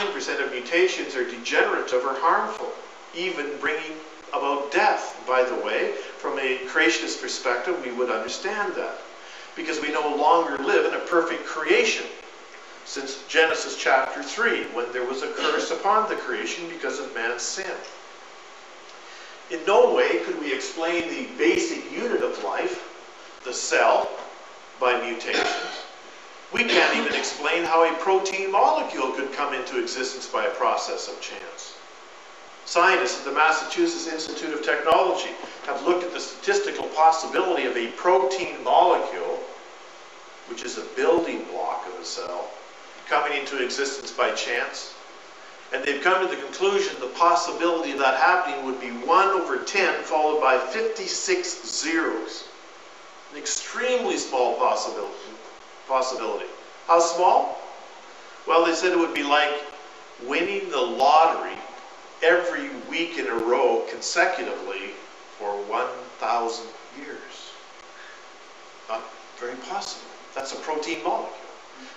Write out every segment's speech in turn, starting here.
99% of mutations are degenerative or harmful, even bringing about death. By the way, from a creationist perspective, we would understand that, because we no longer live in a perfect creation since Genesis chapter 3, when there was a curse upon the creation because of man's sin. In no way could we explain the basic unit of life, the cell, by mutations. We can't even explain how a protein molecule could come into existence by a process of chance. Scientists at the Massachusetts Institute of Technology have looked at the statistical possibility of a protein molecule, which is a building block of a cell, coming into existence by chance. And they've come to the conclusion the possibility of that happening would be 1 over 10 followed by 56 zeros. An extremely small possibility. How small? Well, they said it would be like winning the lottery every week in a row consecutively for 1,000 years. Not very possible. That's a protein molecule.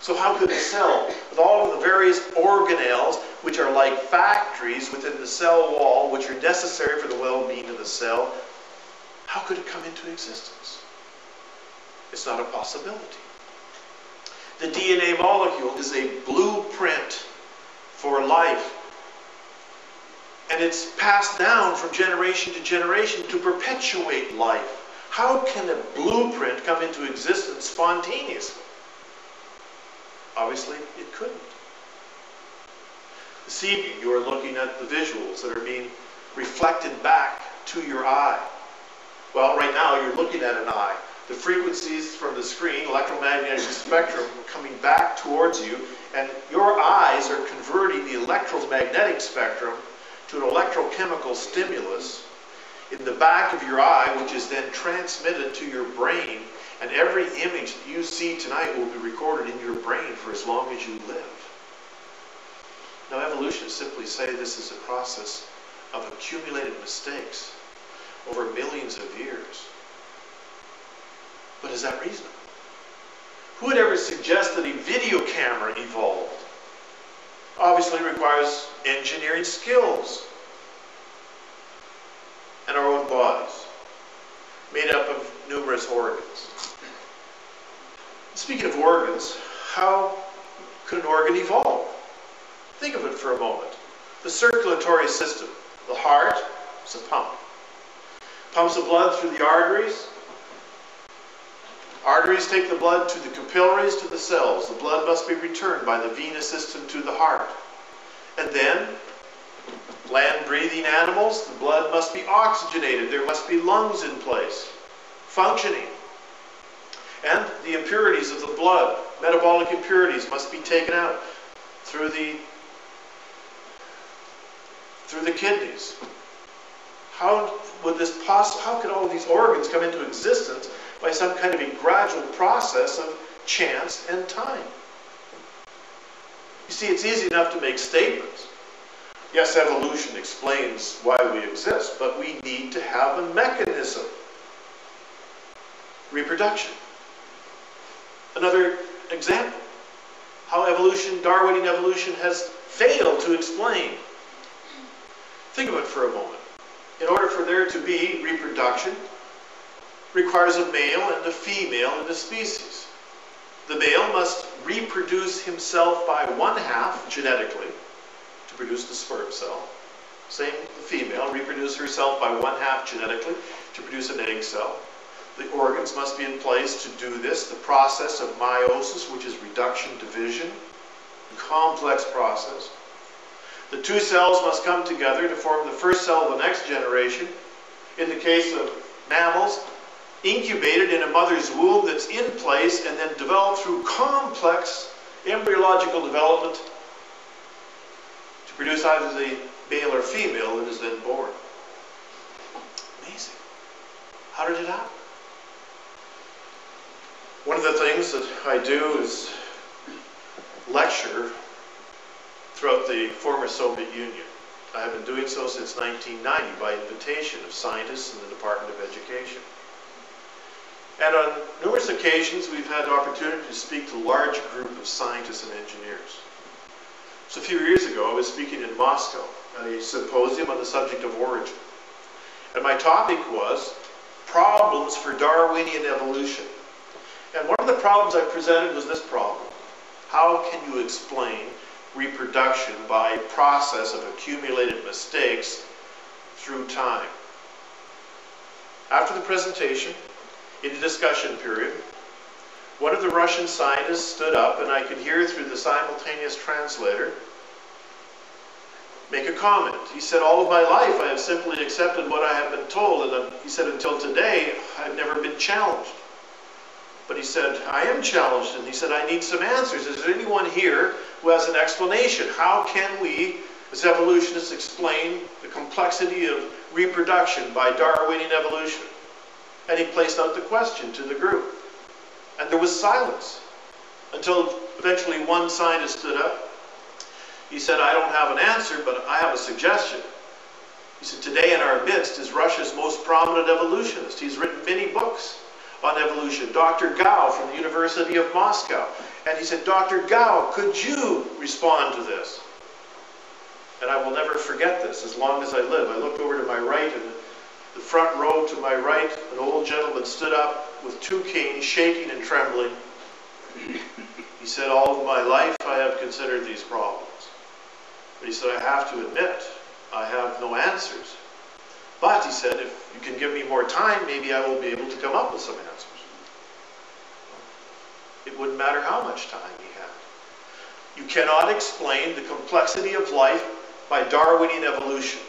So how could a cell, with all of the various organelles, which are like factories within the cell wall, which are necessary for the well-being of the cell, how could it come into existence? It's not a possibility. The DNA molecule is a blueprint for life. And it's passed down from generation to generation to perpetuate life. How can a blueprint come into existence spontaneously? Obviously, it couldn't. This evening, you are looking at the visuals that are being reflected back to your eye. Well, right now, you're looking at an eye. The frequencies from the screen, electromagnetic spectrum, coming back towards you, and your eyes are converting the electromagnetic spectrum to an electrochemical stimulus in the back of your eye, which is then transmitted to your brain, and every image that you see tonight will be recorded in your brain for as long as you live. Now, evolutionists simply say this is a process of accumulated mistakes over millions of years. But is that reasonable? Who would ever suggest that a video camera evolved? Obviously it requires engineering skills. And our own bodies, made up of numerous organs. Speaking of organs, how could an organ evolve? Think of it for a moment. The circulatory system, the heart, is a pump. Pumps the blood through the arteries. Arteries take the blood to the capillaries, to the cells. The blood must be returned by the venous system to the heart. And then, land-breathing animals, the blood must be oxygenated. There must be lungs in place, functioning. And the impurities of the blood, metabolic impurities, must be taken out through the kidneys. How could all of these organs come into existence by some kind of a gradual process of chance and time? You see, it's easy enough to make statements. Yes, evolution explains why we exist, but we need to have a mechanism. Reproduction. Another example. How evolution, Darwinian evolution, has failed to explain. Think of it for a moment. In order for there to be reproduction, requires a male and a female in the species. The male must reproduce himself by 1/2 genetically to produce the sperm cell. Same with the female, reproduce herself by 1/2 genetically to produce an egg cell. The organs must be in place to do this. The process of meiosis, which is reduction, division, a complex process. The two cells must come together to form the first cell of the next generation. In the case of mammals, incubated in a mother's womb that's in place and then developed through complex embryological development to produce either the male or female that is then born. Amazing. How did it happen? One of the things that I do is lecture throughout the former Soviet Union. I have been doing so since 1990 by invitation of scientists in the Department of Education. And on numerous occasions we've had the opportunity to speak to a large group of scientists and engineers. So a few years ago, I was speaking in Moscow at a symposium on the subject of origin. And my topic was problems for Darwinian evolution. And one of the problems I presented was this problem. How can you explain reproduction by process of accumulated mistakes through time? After the presentation, in the discussion period, one of the Russian scientists stood up, and I could hear through the simultaneous translator make a comment. He said, all of my life I have simply accepted what I have been told, and he said, until today I've never been challenged. But he said, I am challenged, and he said, I need some answers. Is there anyone here who has an explanation? How can we, as evolutionists, explain the complexity of reproduction by Darwinian evolution? And he placed out the question to the group. And there was silence until eventually one scientist stood up. He said, I don't have an answer, but I have a suggestion. He said, today in our midst is Russia's most prominent evolutionist. He's written many books on evolution. Dr. Gao from the University of Moscow. And he said, Dr. Gao, could you respond to this? And I will never forget this as long as I live. I looked over to my right, and the front row to my right, an old gentleman stood up with two canes, shaking and trembling. He said, all of my life I have considered these problems. But he said, I have to admit, I have no answers. But he said, if you can give me more time, maybe I will be able to come up with some answers. It wouldn't matter how much time he had. You cannot explain the complexity of life by Darwinian evolution.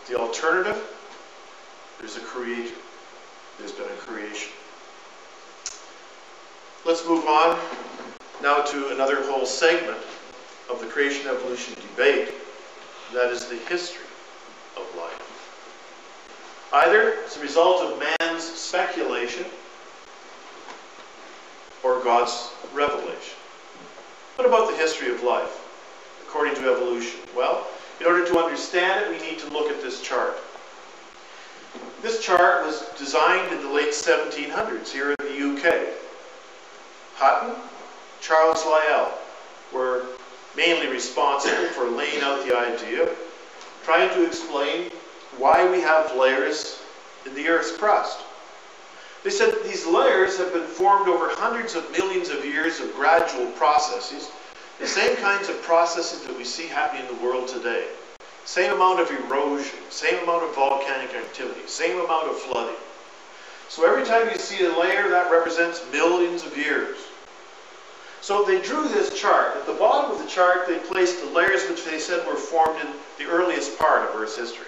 The alternative, there's a creator. There's been a creation. Let's move on now to another whole segment of the creation-evolution debate. That is the history of life. Either as a result of man's speculation or God's revelation. What about the history of life according to evolution? Well, in order to understand it, we need to look at this chart. This chart was designed in the late 1700s here in the UK. Hutton, Charles Lyell were mainly responsible for laying out the idea, trying to explain why we have layers in the Earth's crust. They said that these layers have been formed over hundreds of millions of years of gradual processes, the same kinds of processes that we see happening in the world today. Same amount of erosion, same amount of volcanic activity, same amount of flooding. So every time you see a layer, that represents millions of years. So they drew this chart. At the bottom of the chart, they placed the layers which they said were formed in the earliest part of Earth's history.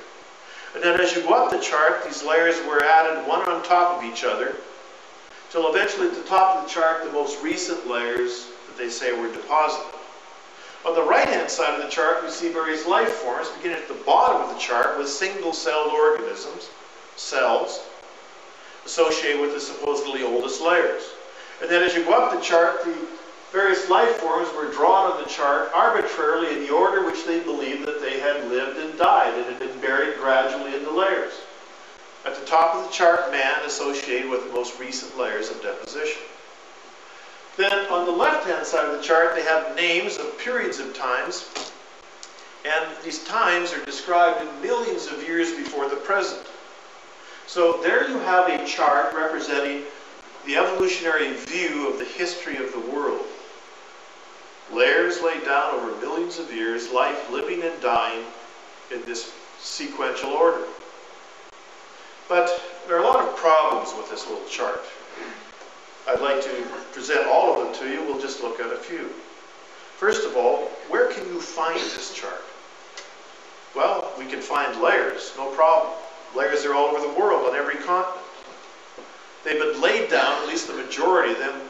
And then as you go up the chart, these layers were added one on top of each other, till eventually at the top of the chart, the most recent layers that they say were deposited. On the right-hand side of the chart, we see various life forms, beginning at the bottom of the chart with single-celled organisms, cells, associated with the supposedly oldest layers. And then as you go up the chart, the various life forms were drawn on the chart arbitrarily in the order which they believed that they had lived and died, and had been buried gradually in the layers. At the top of the chart, man associated with the most recent layers of deposition. Then on the left-hand side of the chart, they have names of periods of times, and these times are described in millions of years before the present. So there you have a chart representing the evolutionary view of the history of the world. Layers laid down over millions of years, life living and dying in this sequential order. But there are a lot of problems with this little chart. I'd like to present all of them to you. We'll just look at a few. First of all, where can you find this chart? Well, we can find layers, no problem. Layers are all over the world, on every continent. They've been laid down, at least the majority of them,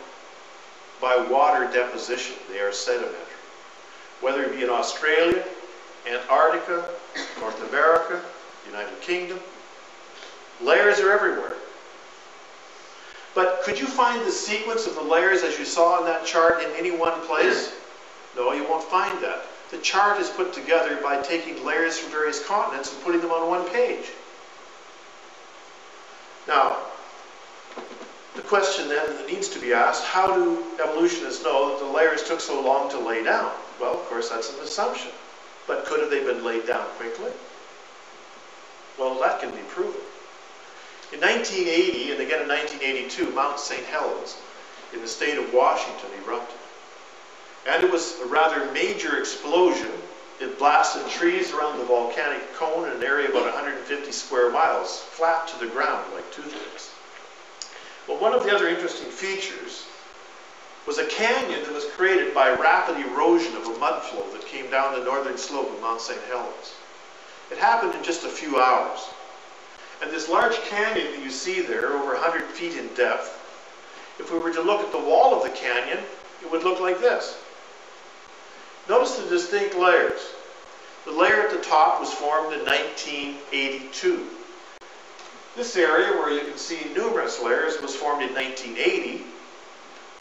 by water deposition. They are sedimentary. Whether it be in Australia, Antarctica, North America, United Kingdom, layers are everywhere. But could you find the sequence of the layers as you saw on that chart in any one place? No, you won't find that. The chart is put together by taking layers from various continents and putting them on one page. Now, the question then that needs to be asked, how do evolutionists know that the layers took so long to lay down? Well, of course, that's an assumption. But could have they been laid down quickly? Well, that can be proven. In 1980, and again in 1982, Mount St. Helens in the state of Washington erupted. And it was a rather major explosion. It blasted trees around the volcanic cone in an area about 150 square miles, flat to the ground like toothpicks. Well, one of the other interesting features was a canyon that was created by rapid erosion of a mud flow that came down the northern slope of Mount St. Helens. It happened in just a few hours. And this large canyon that you see there, over 100 feet in depth, if we were to look at the wall of the canyon, it would look like this. Notice the distinct layers. The layer at the top was formed in 1982. This area, where you can see numerous layers, was formed in 1980,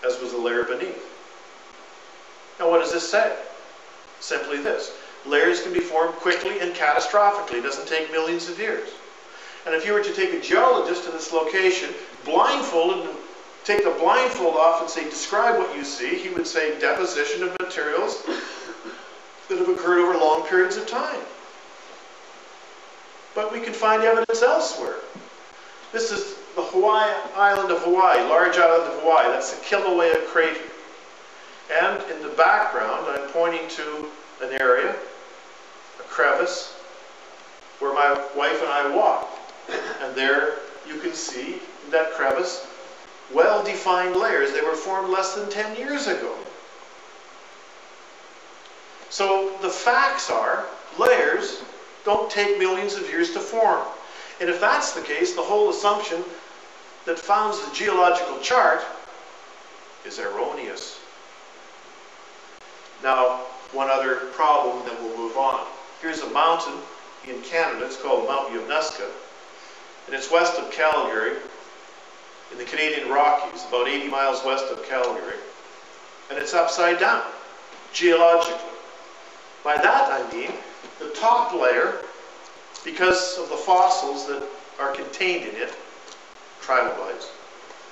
as was the layer beneath. Now what does this say? Simply this. Layers can be formed quickly and catastrophically. It doesn't take millions of years. And if you were to take a geologist to this location, blindfolded, and take the blindfold off and say, describe what you see, he would say deposition of materials that have occurred over long periods of time. But we can find evidence elsewhere. This is the island of Hawaii, large island of Hawaii. That's the Kilauea crater. And in the background, I'm pointing to an area, a crevice, where my wife and I walked. And there you can see in that crevice well-defined layers. They were formed less than 10 years ago. So the facts are, layers don't take millions of years to form. And if that's the case, the whole assumption that founds the geological chart is erroneous. Now, one other problem, then we'll move on. Here's a mountain in Canada. It's called Mount Yonnuska. And it's west of Calgary, in the Canadian Rockies, about 80 miles west of Calgary. And it's upside down, geologically. By that I mean, the top layer, because of the fossils that are contained in it, trilobites,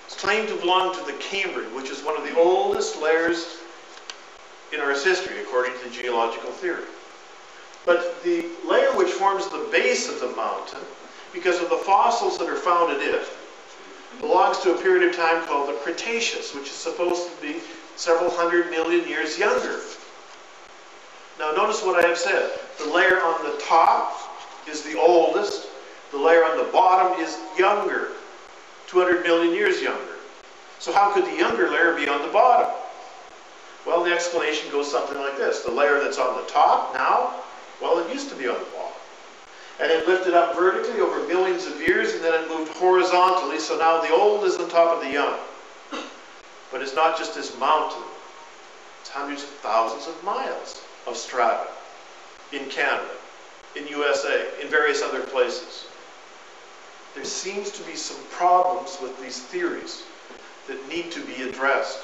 is claimed to belong to the Cambrian, which is one of the oldest layers in Earth's history, according to geological theory. But the layer which forms the base of the mountain, because of the fossils that are found in it, belongs to a period of time called the Cretaceous, which is supposed to be several 100 million years younger. Now notice what I have said. The layer on the top is the oldest. The layer on the bottom is younger, 200 million years younger. So how could the younger layer be on the bottom? Well, the explanation goes something like this. The layer that's on the top now, well, it used to be on the bottom. And it lifted up vertically over millions of years, and then it moved horizontally, so now the old is on top of the young. But it's not just this mountain. It's hundreds of thousands of miles of strata in Canada, in USA, in various other places. There seems to be some problems with these theories that need to be addressed.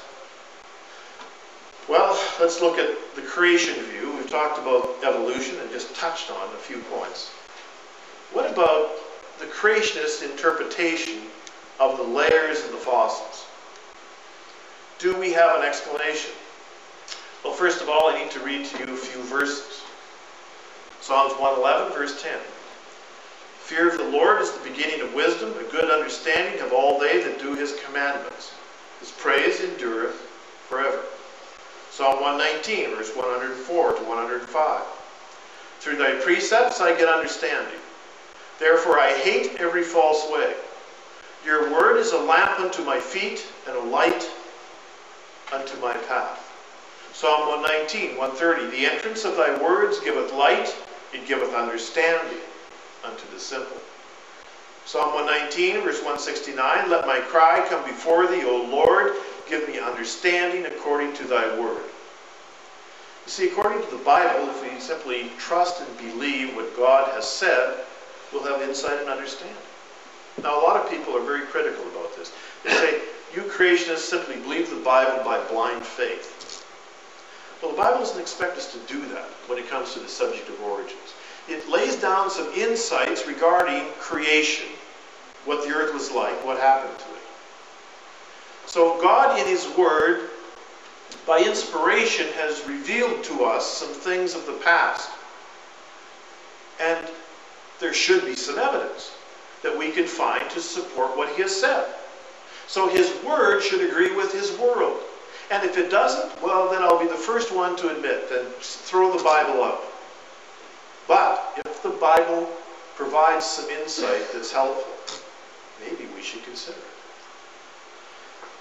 Well, let's look at the creation view. We've talked about evolution and just touched on a few points. What about the creationist interpretation of the layers of the fossils? Do we have an explanation? Well, first of all, I need to read to you a few verses. Psalms 111, verse 10. Fear of the Lord is the beginning of wisdom, a good understanding of all they that do his commandments. His praise endureth forever. Psalm 119, verse 104 to 105. Through thy precepts I get understanding. Therefore I hate every false way. Your word is a lamp unto my feet and a light unto my path. Psalm 119, 130. The entrance of thy words giveth light, it giveth understanding unto the simple. Psalm 119, verse 169. Let my cry come before thee, O Lord. Give me understanding according to thy word. You see, according to the Bible, if we simply trust and believe what God has said, we'll have insight and understanding. Now, a lot of people are very critical about this. They say, you creationists simply believe the Bible by blind faith. Well, the Bible doesn't expect us to do that when it comes to the subject of origins. It lays down some insights regarding creation, what the earth was like, what happened to it. So God in His Word, by inspiration, has revealed to us some things of the past. And there should be some evidence that we can find to support what He has said. So His Word should agree with His world. And if it doesn't, well, then I'll be the first one to admit and throw the Bible out. But if the Bible provides some insight that's helpful, maybe we should consider it.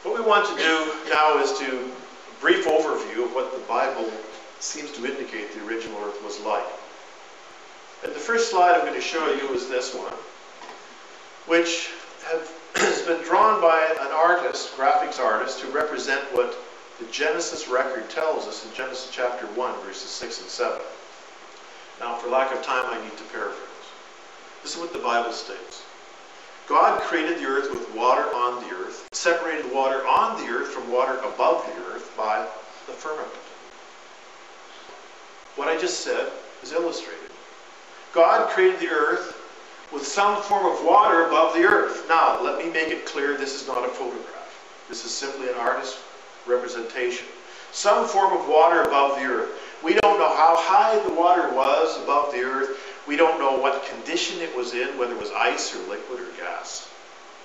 What we want to do now is to a brief overview of what the Bible seems to indicate the original earth was like. And the first slide I'm going to show you is this one, which has been drawn by an artist, graphics artist, to represent what the Genesis record tells us in Genesis chapter 1, verses 6 and 7. Now, for lack of time, I need to paraphrase. This is what the Bible states. God created the earth with water on the earth, separated the water on the earth from water above the earth by the firmament. What I just said is illustrated. God created the earth with some form of water above the earth. Now, let me make it clear this is not a photograph. This is simply an artist's representation. Some form of water above the earth. We don't know how high the water was above the earth. We don't know what condition it was in, whether it was ice or liquid or gas,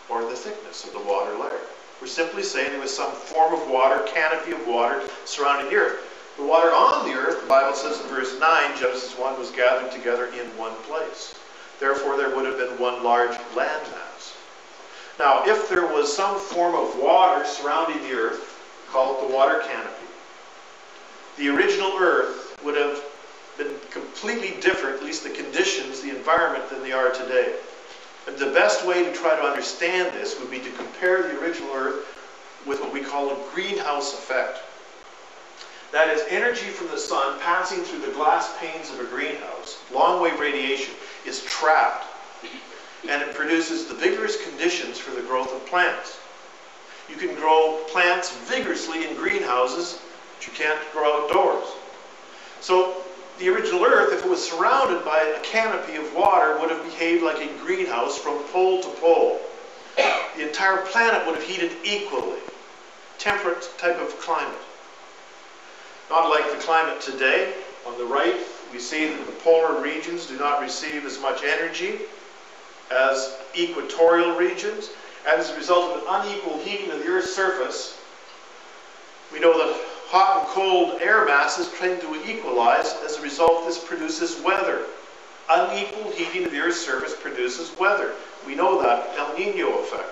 or the thickness of the water layer. We're simply saying there was some form of water, canopy of water surrounding the earth. The water on the earth, the Bible says in verse 9, Genesis 1, was gathered together in one place. Therefore, there would have been one large landmass. Now, if there was some form of water surrounding the earth, call it the water canopy, the original earth would have been completely different, at least the conditions, the environment, than they are today. And the best way to try to understand this would be to compare the original earth with what we call a greenhouse effect. That is, energy from the sun passing through the glass panes of a greenhouse, long-wave radiation, is trapped. And it produces the vigorous conditions for the growth of plants. You can grow plants vigorously in greenhouses, but you can't grow outdoors. So the original earth, if it was surrounded by a canopy of water, would have behaved like a greenhouse from pole to pole. The entire planet would have heated equally. Temperate type of climate. Not like the climate today. On the right, we see that the polar regions do not receive as much energy as equatorial regions. And as a result of an unequal heating of the Earth's surface, we know that hot and cold air masses tend to equalize. As a result, this produces weather. Unequal heating of the Earth's surface produces weather. We know that, El Nino effect.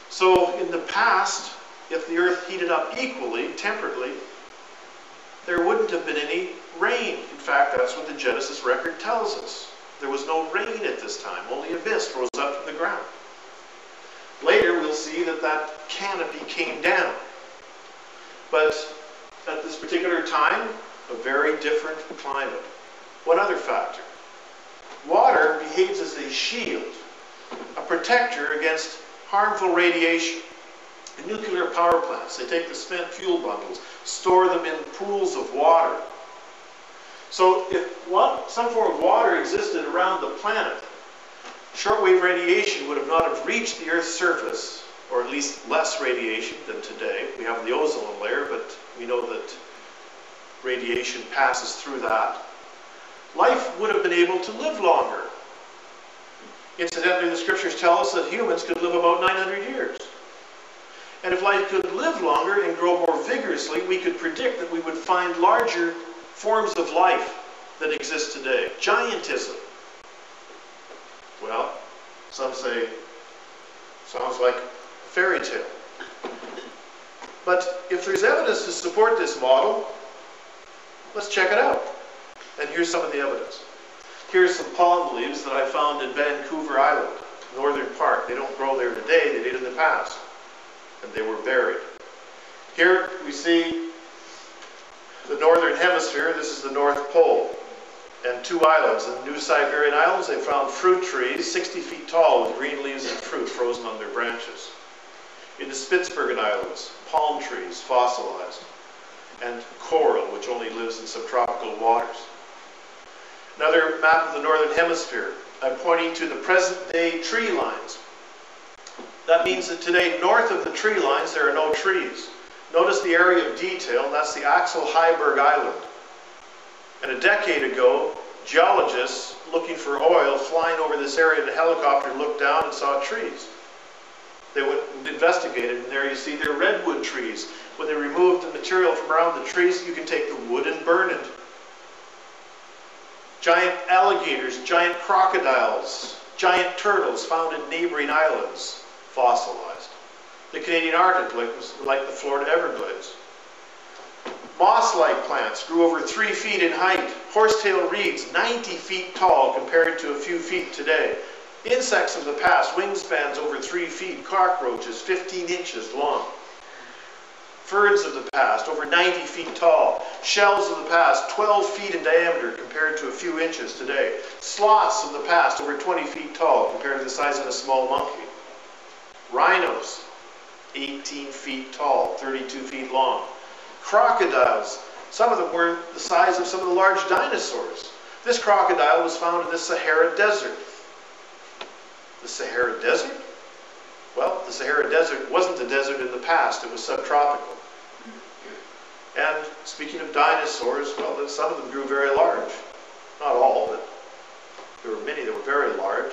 So in the past, if the Earth heated up equally, temperately, there wouldn't have been any rain. In fact, that's what the Genesis record tells us. There was no rain at this time. Only a mist rose up from the ground. Later, we'll see that that canopy came down. But at this particular time, a very different climate. One other factor. Water behaves as a shield, a protector against harmful radiation. In nuclear power plants, they take the spent fuel bundles, store them in pools of water. So if some form of water existed around the planet, shortwave radiation would have not have reached the Earth's surface, or at least less radiation than today. We have the ozone layer, but we know that radiation passes through that. Life would have been able to live longer. Incidentally, the scriptures tell us that humans could live about 900 years. And if life could live longer and grow more vigorously, we could predict that we would find larger forms of life that exist today. Giantism. Well, some say, sounds like a fairy tale. But if there's evidence to support this model, let's check it out. And here's some of the evidence. Here's some palm leaves that I found in Vancouver Island, northern part. They don't grow there today, they did in the past. And they were buried. Here we see the northern hemisphere. This is the North Pole. And two islands. In the New Siberian Islands, they found fruit trees 60 feet tall with green leaves and fruit frozen on their branches. In the Spitsbergen Islands, palm trees fossilized. And coral, which only lives in subtropical waters. Another map of the northern hemisphere. I'm pointing to the present day tree lines. That means that today, north of the tree lines, there are no trees. Notice the area of detail, that's the Axel Heiberg Island. And a decade ago, geologists looking for oil flying over this area in a helicopter looked down and saw trees. They went and investigated, and there you see they're redwood trees. When they removed the material from around the trees, you can take the wood and burn it. Giant alligators, giant crocodiles, giant turtles found in neighboring islands, fossilized. The Canadian Arctic was like the Florida Everglades. Moss-like plants grew over 3 feet in height. Horsetail reeds, 90 feet tall compared to a few feet today. Insects of the past, wingspans over 3 feet. Cockroaches, 15 inches long. Ferns of the past, over 90 feet tall. Shells of the past, 12 feet in diameter compared to a few inches today. Sloths of the past, over 20 feet tall compared to the size of a small monkey. Rhinos, 18 feet tall, 32 feet long. Crocodiles, some of them were the size of some of the large dinosaurs. This crocodile was found in the Sahara Desert. The Sahara Desert? Well, the Sahara Desert wasn't a desert in the past, it was subtropical. And speaking of dinosaurs, well, some of them grew very large. Not all, but there were many that were very large.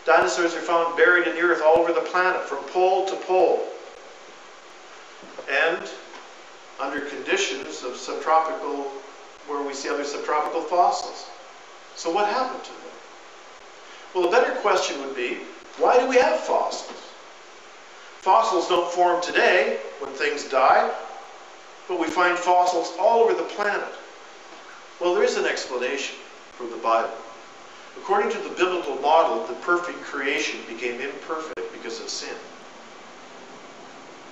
Dinosaurs are found buried in the earth all over the planet, from pole to pole. And under conditions of subtropical, where we see other subtropical fossils. So what happened to them? Well, a better question would be, why do we have fossils? Fossils don't form today when things die, but we find fossils all over the planet. Well, there is an explanation from the Bible. According to the biblical model, the perfect creation became imperfect because of sin.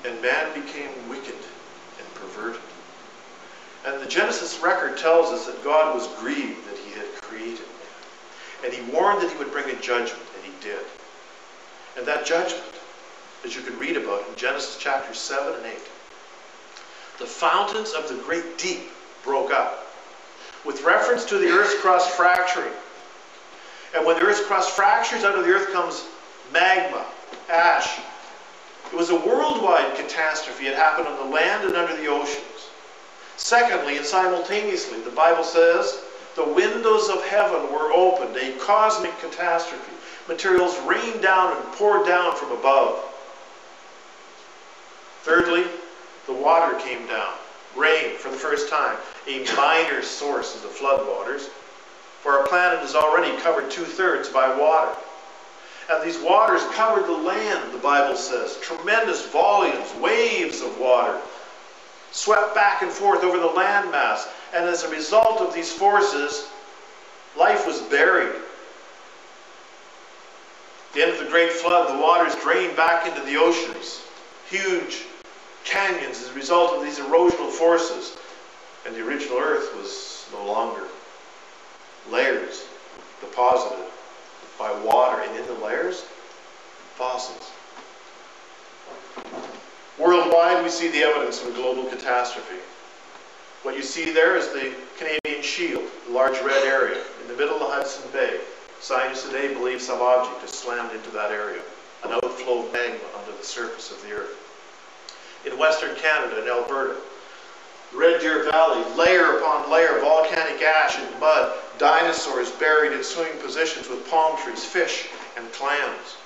And man became wicked and perverted. And the Genesis record tells us that God was grieved that he had created man. And he warned that he would bring a judgment, and he did. And that judgment, as you can read about in Genesis chapters 7 and 8, the fountains of the great deep broke up. With reference to the earth's crust fracturing. And when the earth's crust fractures, out of the earth comes magma, ash. It was a worldwide catastrophe. It happened on the land and under the oceans. Secondly, and simultaneously, the Bible says, the windows of heaven were opened, a cosmic catastrophe. Materials rained down and poured down from above. Thirdly, the water came down. Rain, for the first time, a minor source of the floodwaters. For our planet is already covered 2/3 by water. And these waters covered the land, the Bible says. Tremendous volumes, waves of water, swept back and forth over the landmass. And as a result of these forces, life was buried. At the end of the Great Flood, the waters drained back into the oceans. Huge canyons as a result of these erosional forces. And the original Earth was no longer. Layers deposited by water, and in the layers, fossils. Worldwide, we see the evidence of a global catastrophe. What you see there is the Canadian Shield, the large red area, in the middle of the Hudson Bay. Scientists today believe some object has slammed into that area, an outflow of magma under the surface of the earth. In Western Canada, in Alberta, the Red Deer Valley, layer upon layer, volcanic ash and mud, dinosaurs buried in swimming positions with palm trees, fish, and clams.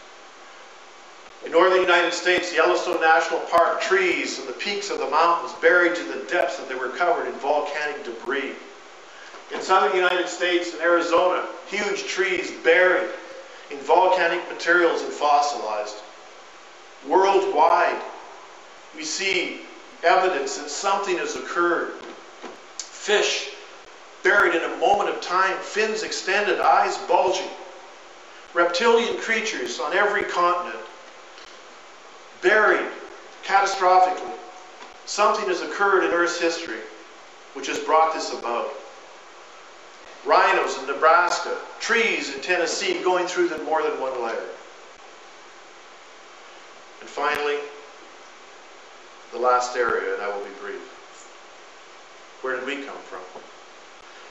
In northern United States, the Yellowstone National Park, trees and the peaks of the mountains buried to the depths that they were covered in volcanic debris. In southern United States and Arizona, huge trees buried in volcanic materials and fossilized. Worldwide, we see evidence that something has occurred. Fish buried in a moment of time, fins extended, eyes bulging. Reptilian creatures on every continent, buried catastrophically. Something has occurred in Earth's history which has brought this about. Rhinos in Nebraska, trees in Tennessee going through them more than one layer. And finally, the last area, and I will be brief. Where did we come from?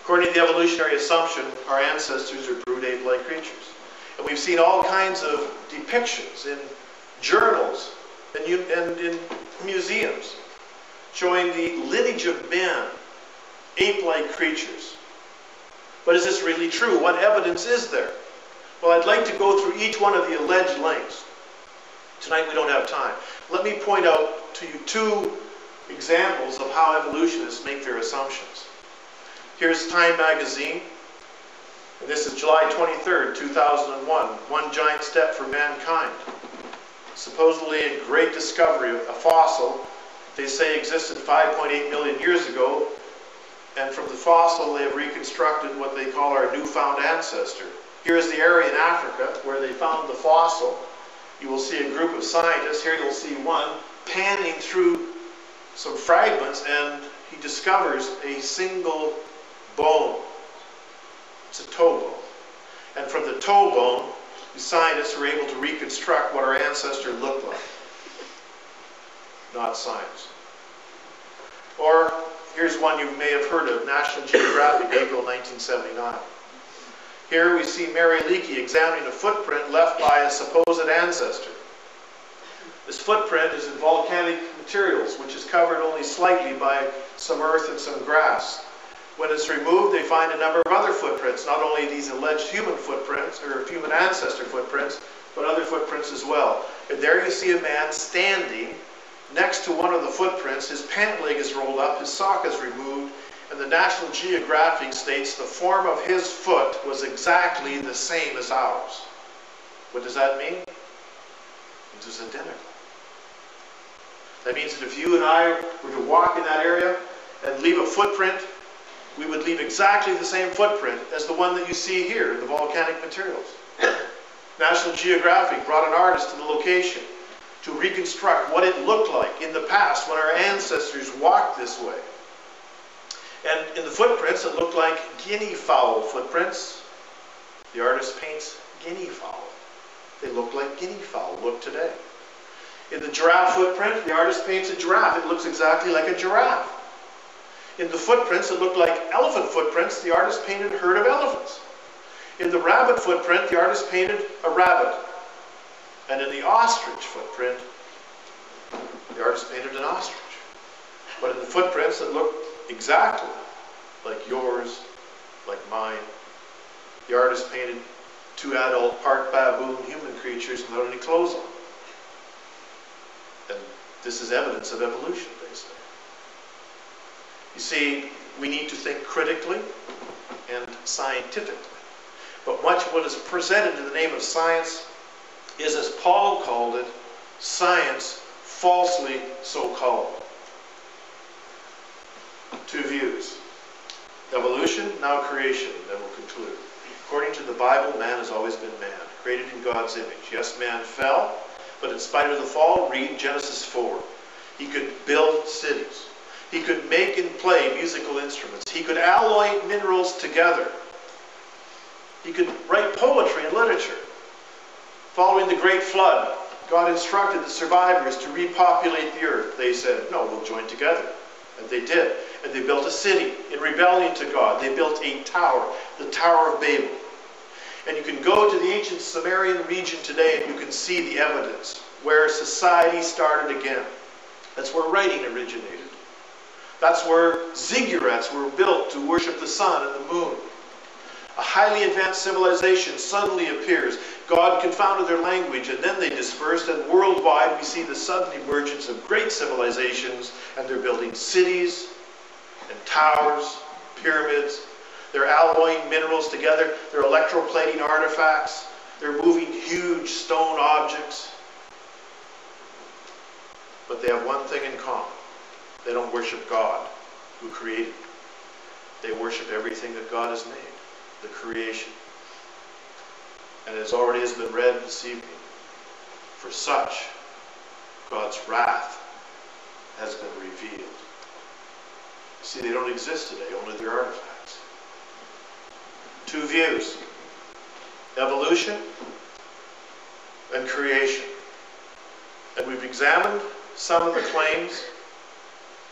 According to the evolutionary assumption, our ancestors are brood ape-like creatures. And we've seen all kinds of depictions in journals and in museums showing the lineage of man, ape-like creatures. But is this really true? What evidence is there? Well, I'd like to go through each one of the alleged links. Tonight we don't have time. Let me point out to you two examples of how evolutionists make their assumptions. Here's Time magazine. And this is July 23rd, 2001. One giant step for mankind. Supposedly a great discovery, a fossil, they say existed 5.8 million years ago. And from the fossil they have reconstructed what they call our newfound ancestor. Here's the area in Africa where they found the fossil. You will see a group of scientists. Here you'll see one panning through some fragments, and he discovers a single bone. It's a toe bone. And from the toe bone, the scientists were able to reconstruct what our ancestor looked like. Not science. Or here's one you may have heard of, National Geographic, April 1979. Here we see Mary Leakey examining a footprint left by a supposed ancestor. This footprint is in volcanic materials, which is covered only slightly by some earth and some grass. When it's removed, they find a number of other footprints, not only these alleged human footprints, or human ancestor footprints, but other footprints as well. And there you see a man standing next to one of the footprints. His pant leg is rolled up, his sock is removed, and the National Geographic states the form of his foot was exactly the same as ours. What does that mean? It was identical. That means that if you and I were to walk in that area and leave a footprint, we would leave exactly the same footprint as the one that you see here in the volcanic materials. National Geographic brought an artist to the location to reconstruct what it looked like in the past when our ancestors walked this way. And in the footprints, it looked like guinea fowl footprints. The artist paints guinea fowl. They look like guinea fowl look today. In the giraffe footprint, the artist paints a giraffe. It looks exactly like a giraffe. In the footprints, it looked like elephant footprints. The artist painted a herd of elephants. In the rabbit footprint, the artist painted a rabbit. And in the ostrich footprint, the artist painted an ostrich. But in the footprints that looked exactly like yours, like mine, the artist painted two adult, part baboon human creatures without any clothes on. And this is evidence of evolution, they say. You see, we need to think critically and scientifically. But much of what is presented in the name of science is, as Paul called it, science falsely so called. Two views. Evolution, now creation, then we'll conclude. According to the Bible, man has always been man, created in God's image. Yes, man fell, but in spite of the fall, read Genesis 4. He could build cities. He could make and play musical instruments. He could alloy minerals together. He could write poetry and literature. Following the Great Flood, God instructed the survivors to repopulate the earth. They said, no, we'll join together. And they did. And they built a city in rebellion to God. They built a tower, the Tower of Babel. And you can go to the ancient Sumerian region today and you can see the evidence where society started again. That's where writing originated. That's where ziggurats were built to worship the sun and the moon. A highly advanced civilization suddenly appears. God confounded their language, and then they dispersed, and worldwide we see the sudden emergence of great civilizations, and they're building cities and towers, pyramids. They're alloying minerals together. They're electroplating artifacts. They're moving huge stone objects. But they have one thing in common. They don't worship God, who created them. They worship everything that God has made, the creation. And as already has been read this evening, for such, God's wrath has been revealed. See, they don't exist today, only their artifacts. Two views: evolution and creation. And we've examined some of the claims,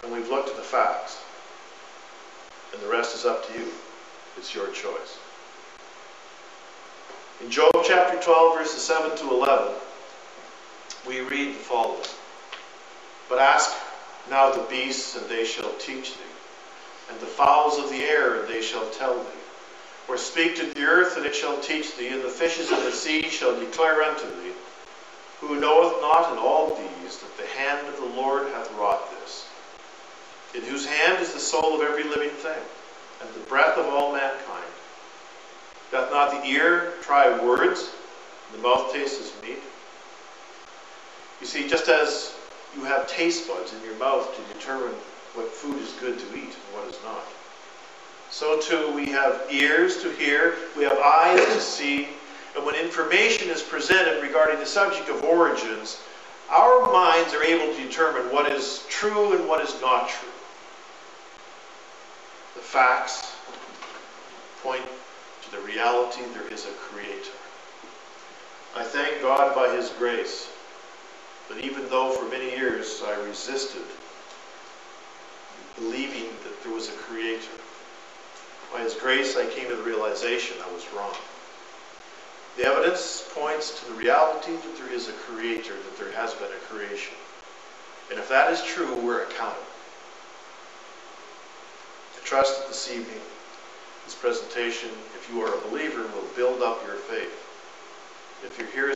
and we've looked at the facts. And the rest is up to you. It's your choice. In Job chapter 12, verses 7 to 11, we read the following. But ask now the beasts, and they shall teach thee, and the fowls of the air, and they shall tell thee. Or speak to the earth, and it shall teach thee, and the fishes of the sea shall declare unto thee. Who knoweth not in all these that the hand of the Lord hath wrought this? In whose hand is the soul of every living thing, and the breath of all mankind? Doth not the ear try words, and the mouth tastes meat? You see, just as you have taste buds in your mouth to determine what food is good to eat and what is not, so too we have ears to hear, we have eyes to see, and when information is presented regarding the subject of origins, our minds are able to determine what is true and what is not true. The facts point to the reality there is a Creator. I thank God by His grace that even though for many years I resisted believing that there was a Creator, by His grace I came to the realization I was wrong. The evidence points to the reality that there is a Creator, that there has been a creation. And if that is true, we're accountable. I trust that this evening, this presentation, if you are a believer, will build up your faith. If you're here